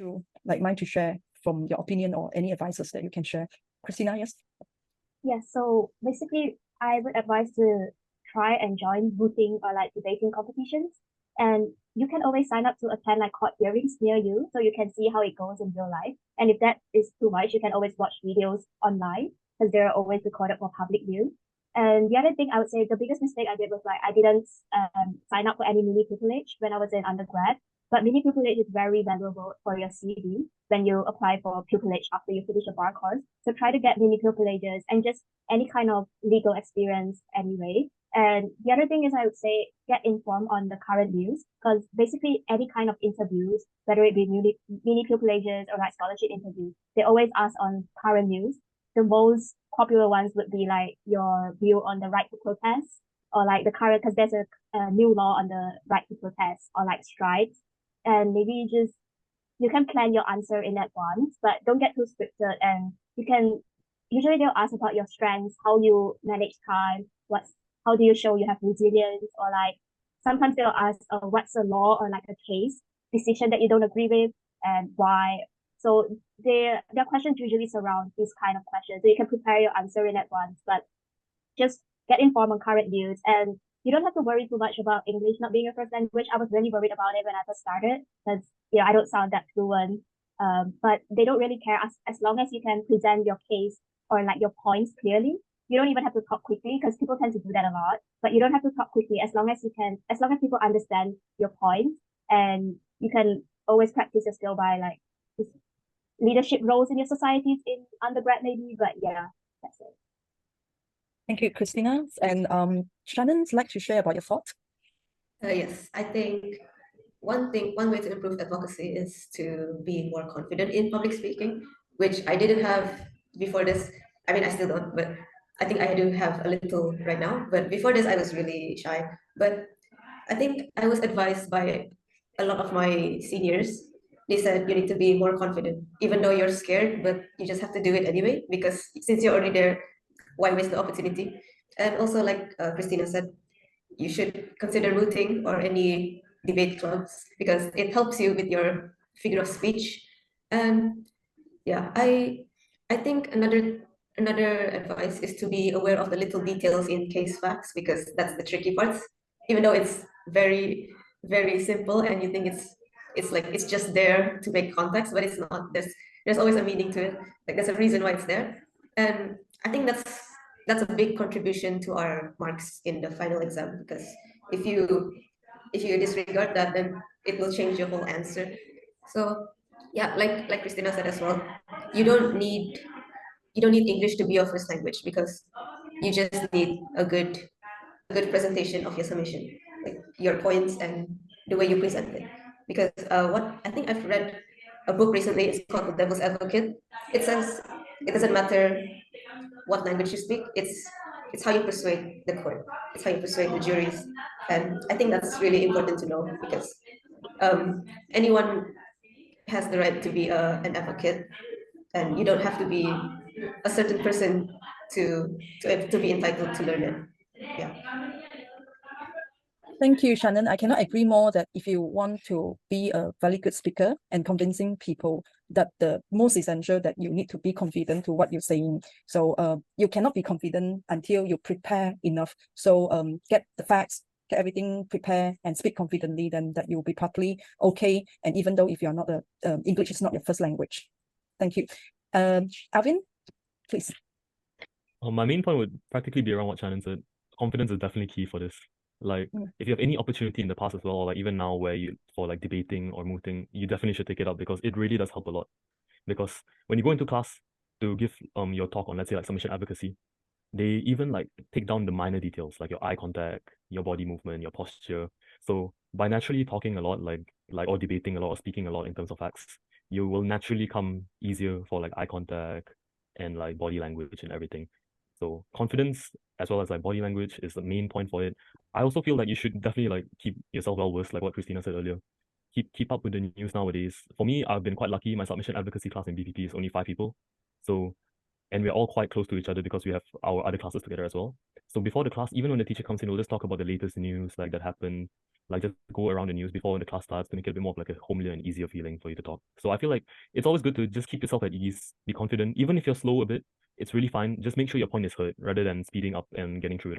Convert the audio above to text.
you like mind to share from your opinion or any advices that you can share? Christina, yes? Yeah, so basically, I would advise to try and join voting or like debating competitions. And you can always sign up to attend like court hearings near you so you can see how it goes in real life. And if that is too much, you can always watch videos online because they're always recorded for public view. And the other thing I would say, the biggest mistake I did was like I didn't sign up for any mini privilege when I was in undergrad. But mini pupillage is very valuable for your CV when you apply for pupillage after you finish a bar course. So try to get mini pupillages and just any kind of legal experience anyway. And the other thing is I would say get informed on the current news because basically any kind of interviews, whether it be mini pupillages or like scholarship interviews, they always ask on current news. The most popular ones would be like your view on the right to protest or like the current, because there's a new law on the right to protest or like strikes. And maybe you can plan your answer in advance, but don't get too scripted. And you can usually they'll ask about your strengths, how you manage time, how do you show you have resilience, or like sometimes they'll ask what's a law or like a case decision that you don't agree with and why. So their questions usually surround these kind of questions. So you can prepare your answer in advance, but just get informed on current news and you don't have to worry too much about English not being your first language. I was really worried about it when I first started because I don't sound that fluent. But they don't really care as long as you can present your case or like your points clearly. You don't even have to talk quickly because people tend to do that a lot. But you don't have to talk quickly as long as people understand your points and you can always practice your skill by like leadership roles in your societies in undergrad maybe. But yeah, that's it. Thank you, Christina. And Shannon's like to share about your thoughts. Yes, I think one way to improve advocacy is to be more confident in public speaking, which I didn't have before this. I mean, I still don't, but I think I do have a little right now. But before this, I was really shy. But I think I was advised by a lot of my seniors. They said you need to be more confident, even though you're scared, but you just have to do it anyway, because since you're already there, why waste the opportunity? And also, like Christina said, you should consider rooting or any debate clubs because it helps you with your figure of speech. And yeah, I think another advice is to be aware of the little details in case facts because that's the tricky part. Even though it's very, very simple and you think it's just there to make context, but it's not. There's always a meaning to it. Like there's a reason why it's there. And I think that's a big contribution to our marks in the final exam because if you disregard that, then it will change your whole answer. So yeah, like Christina said as well, you don't need English to be your first language because you just need a good presentation of your submission, like your points and the way you present it. Because what I think I've read a book recently, it's called The Devil's Advocate. It says it doesn't matter what language you speak, it's how you persuade the court, it's how you persuade the juries. And I think that's really important to know because anyone has the right to be an advocate and you don't have to be a certain person to be entitled to learn it. Yeah. Thank you, Shannon. I cannot agree more that if you want to be a very good speaker and convincing people, that the most essential that you need to be confident to what you're saying. So you cannot be confident until you prepare enough. So get the facts, get everything prepared and speak confidently, then that you'll be probably okay. And even though if you're not English is not your first language. Thank you. Arvin, please. My main point would practically be around what Shannon said. Confidence is definitely key for this. Like, if you have any opportunity in the past as well, or like even now where you for like debating or mooting, you definitely should take it up because it really does help a lot. Because when you go into class to give your talk on, let's say, like submission advocacy, they even like take down the minor details like your eye contact, your body movement, your posture. So by naturally talking a lot, like or debating a lot or speaking a lot in terms of facts, you will naturally come easier for like eye contact and like body language and everything. So confidence as well as like body language is the main point for it. I also feel like you should definitely like keep yourself well versed, like what Christina said earlier. Keep up with the news nowadays. For me, I've been quite lucky. My submission advocacy class in BPP is only 5 people. So and we're all quite close to each other because we have our other classes together as well. So before the class, even when the teacher comes in, we'll just talk about the latest news like that happened. like just go around the news before the class starts to make it a bit more of like a homelier and easier feeling for you to talk. So I feel like it's always good to just keep yourself at ease, be confident, even if you're slow a bit, it's really fine. Just make sure your point is heard rather than speeding up and getting through it all.